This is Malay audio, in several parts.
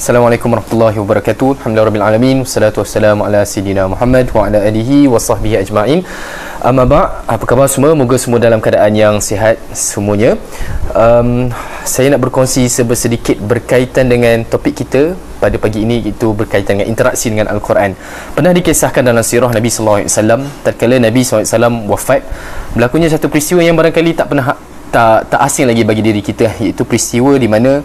Assalamualaikum warahmatullahi wabarakatuh. Alhamdulillahirabbil alamin. Wassalatu wassalamu ala sayidina Muhammad wa ala alihi wa sahbihi ajma'in. Amma ba', apa khabar semua? Moga semua dalam keadaan yang sihat semuanya. Saya nak berkongsi sedikit berkaitan dengan topik kita pada pagi ini, iaitu berkaitan dengan interaksi dengan Al-Quran. Pernah dikisahkan dalam sirah Nabi sallallahu alaihi wasallam, tatkala Nabi sallallahu alaihi wasallam wafat, berlakunya satu peristiwa yang barangkali tak asing lagi bagi diri kita, iaitu peristiwa di mana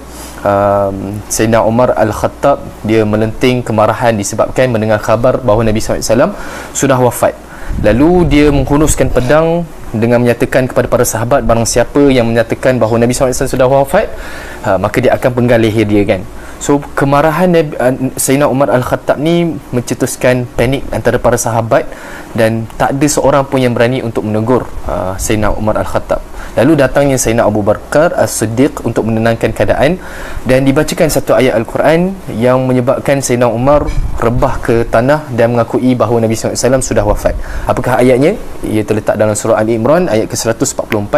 Sayyidina Umar Al-Khattab dia melenting kemarahan disebabkan mendengar khabar bahawa Nabi SAW sudah wafat. Lalu dia menghunuskan pedang dengan menyatakan kepada para sahabat, barang siapa yang menyatakan bahawa Nabi SAW sudah wafat, maka dia akan penggal leher dia, kan. So kemarahan Sayyidina Umar Al-Khattab ni mencetuskan panik antara para sahabat, dan tak ada seorang pun yang berani untuk menegur Sayyidina Umar Al-Khattab. Lalu datangnya Sayyidina Abu Bakar As-Siddiq untuk menenangkan keadaan, dan dibacakan satu ayat Al-Quran yang menyebabkan Sayyidina Umar rebah ke tanah dan mengakui bahawa Nabi SAW sudah wafat. Apakah ayatnya? Ia terletak dalam surah Ali Imran ayat ke-144,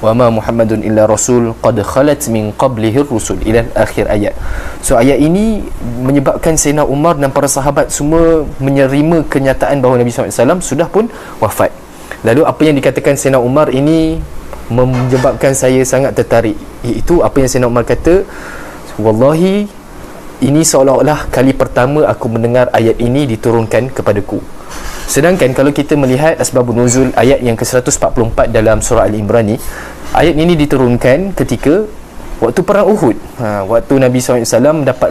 wa ma Muhammadun illa rasul qad khalat min qablihi rusul, ila akhir ayat. So ayat ini menyebabkan Sayyidina Umar dan para sahabat semua menerima kenyataan bahawa Nabi SAW sudah pun wafat. Lalu apa yang dikatakan Sayyidina Umar ini menyebabkan saya sangat tertarik, iaitu apa yang Sayyidina Umar kata, wallahi ini seolah-olah kali pertama aku mendengar ayat ini diturunkan kepadaku. Sedangkan kalau kita melihat asbabun nuzul ayat yang ke-144 dalam surah Al-Imran ni, ayat ini diturunkan ketika waktu perang Uhud, waktu Nabi SAW dapat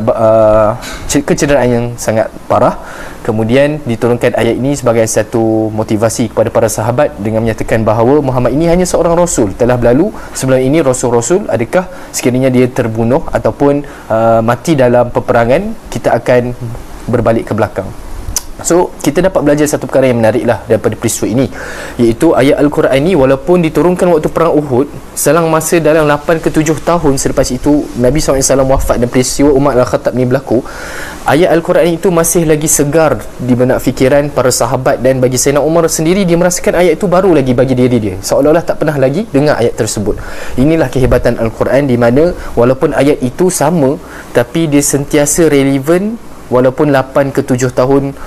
kecederaan yang sangat parah. Kemudian diturunkan ayat ini sebagai satu motivasi kepada para sahabat dengan menyatakan bahawa Muhammad ini hanya seorang rasul, telah berlalu sebelum ini rasul-rasul, adakah sekiranya dia terbunuh ataupun mati dalam peperangan, kita akan berbalik ke belakang. So kita dapat belajar satu perkara yang menarik lah daripada peristiwa ini, iaitu ayat Al-Quran ini walaupun diturunkan waktu perang Uhud, selang masa dalam 8 ke 7 tahun selepas itu Nabi SAW wafat dan peristiwa Umar Al-Khattab ni berlaku, ayat Al-Quran itu masih lagi segar di benak fikiran para sahabat, dan bagi Sayyidina Umar sendiri, dia merasakan ayat itu baru lagi bagi diri dia, seolah-olah tak pernah lagi dengar ayat tersebut. Inilah kehebatan Al-Quran, di mana walaupun ayat itu sama, tapi dia sentiasa relevan walaupun 8 ke 7 tahun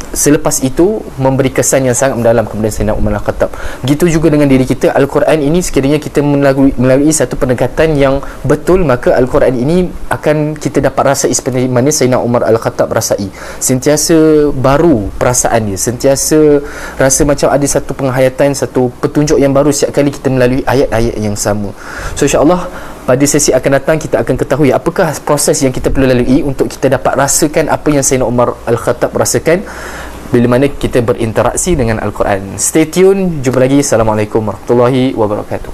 selepas itu memberi kesan yang sangat mendalam kepada Sayyidina Umar Al-Khattab. Begitu juga dengan diri kita. Al-Quran ini sekiranya kita melalui satu pendekatan yang betul, maka Al-Quran ini akan kita dapat rasai seperti mana Sayyidina Umar Al-Khattab rasai. Sentiasa baru perasaan dia, sentiasa rasa macam ada satu penghayatan, satu petunjuk yang baru setiap kali kita melalui ayat-ayat yang sama. So insya-Allah pada sesi akan datang kita akan ketahui apakah proses yang kita perlu lalui untuk kita dapat rasakan apa yang Sayyidina Umar Al-Khattab rasakan bila mana kita berinteraksi dengan Al-Quran. Stay tune, jumpa lagi. Assalamualaikum warahmatullahi wabarakatuh.